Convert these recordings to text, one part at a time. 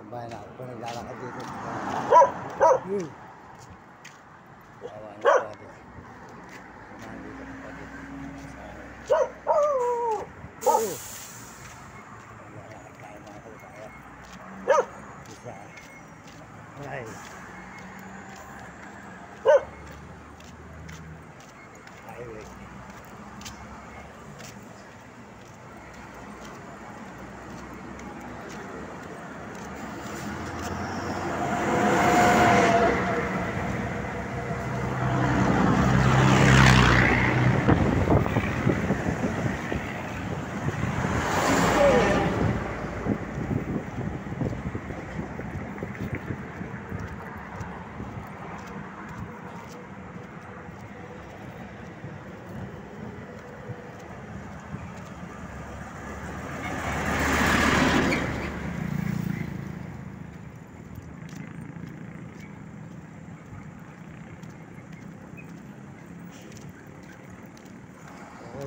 Bayan ako po naglalakad dito. Awa na po dito. Nandito po dito. Naglalakad tayo mga kababayan. Isa. Ay. Highway.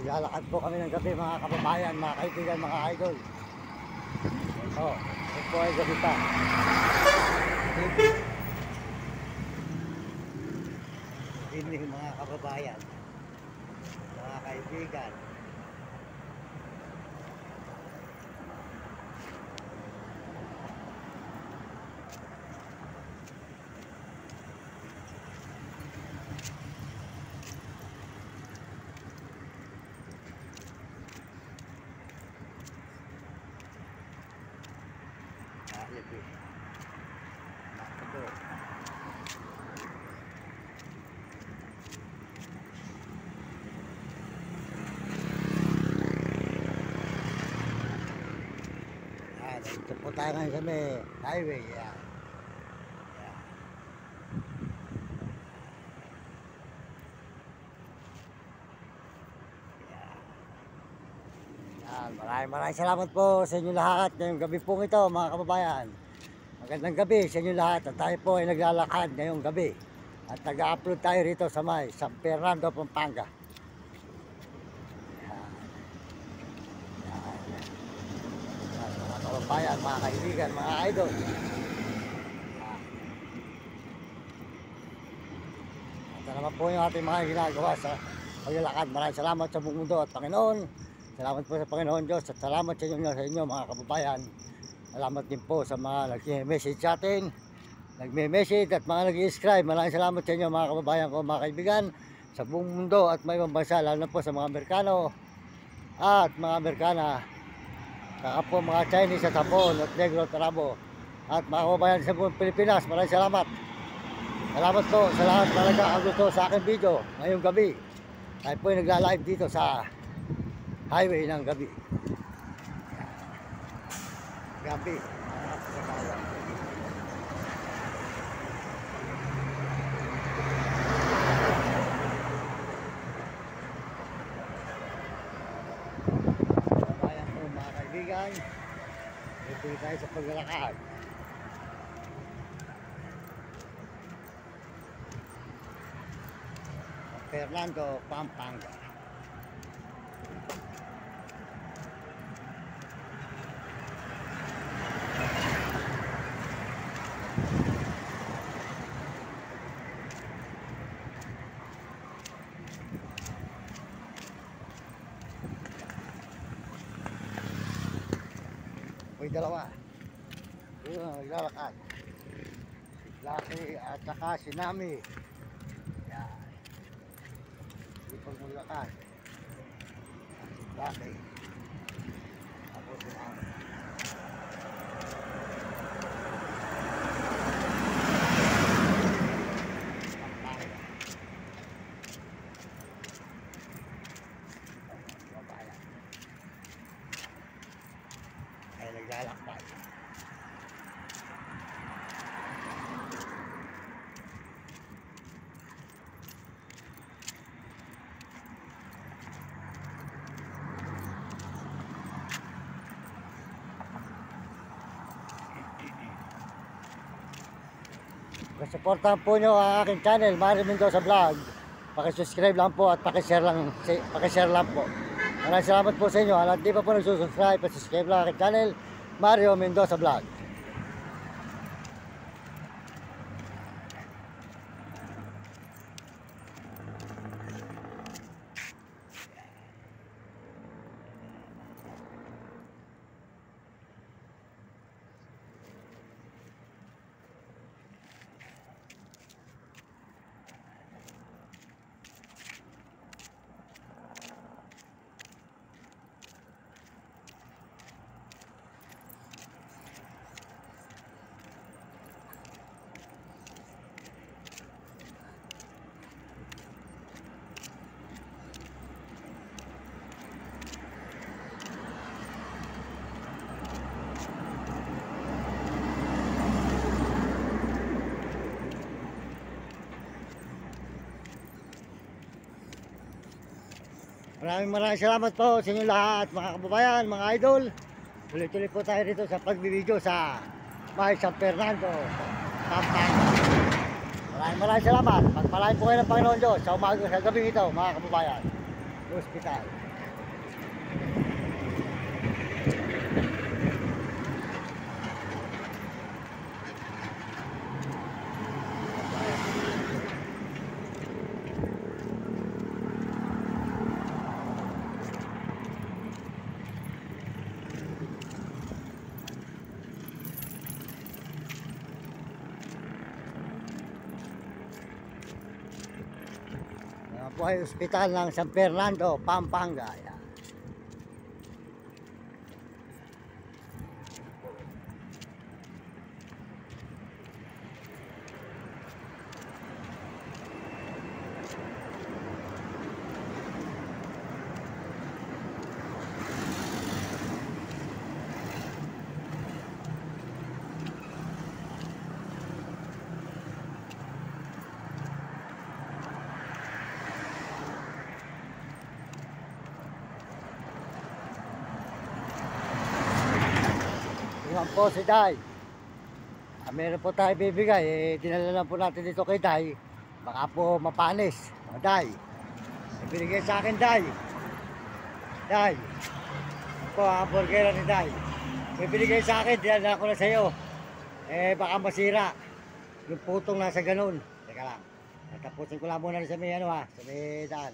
Lalakad po kami ng gabi mga kababayan, mga kaibigan, mga idol. Ito po ay gabi pa. Hindi mga kababayan, mga kaibigan. Ito po tayo ngayon sa may highway. Yan. Maraming salamat po sa inyo lahat ngayong gabi po ito mga kababayan. Magandang gabi sa inyo lahat at tayo po ay naglalakad ngayong gabi at nag-upload tayo rito sa may San Fernando, Pampanga. Mga kababayan, mga kaibigan, mga idol. Ito naman po yung ating mga ginagawa sa paglalakad. Maraming salamat sa buong mundo at Panginoon. Salamat po sa Panginoon Diyos at salamat sa inyo mga kababayan. Salamat din po sa mga nag-message sa atin, nagme-message at mga nag-subscribe. Maraming salamat sa inyo mga kababayan ko, mga kaibigan sa buong mundo at may ibang bansa, lalo na po sa mga Amerikano at mga Amerikana, saka po mga Chinese at Hapon at Negro at Arabo at mga kababayan sa buong Pilipinas. Maraming salamat. Salamat po sa lahat na nag-gusto sa aking video ngayong gabi. Tayo po yung nagla-live dito sa highway ng gabi. Gabi. Kabayan po mga kaibigan. Ito tayo sa paglalakad. Fernando, Pampanga. May dalawa. Yun, naglalakad. Si Lucky at saka si Nami. Yan. Hindi pag maglakad. Si Lucky. Ako si Nami. Naglalakbay. Suportahan po nyo ang aking channel, Mario Mendoza Vlog. Pakisubscribe lang po at pakishare lang po. Maraming salamat po sa inyo. At di pa po nagsusubscribe, pakisubscribe lang ang aking channel, Mario Mendoza Vlog. Maraming salamat po sa inyo lahat, mga kababayan, mga idol. Tuloy-tuloy po tayo dito sa pagbibideo sa Bahay San Fernando, Pampanga. Maraming salamat. Pagpalain po kayo ng Panginoon Diyos sa umaga sa gabi ito, mga kababayan. Hospital. Po ay ospital ng San Fernando, Pampanga. Yan. Yan po si Day. Meron po tayo bibigay. Dinala lang po natin dito kay Day. Baka po mapanis. Day. Binigay sa akin, Day. Day. Po, hamburger ni Day. May binigay sa akin. Dinala ko na sa iyo. Baka masira. Yung putong nasa ganun. Teka lang. Tapusin ko lang muna sa may sa may daan.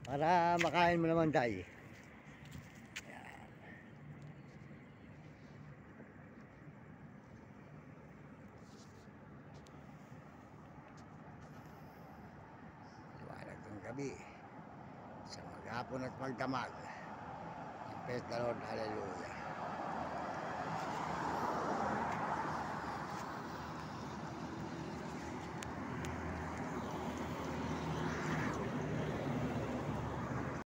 Para makain mo naman, Day. Gabi sa maghapon at magdamag. Praise the Lord, hallelujah.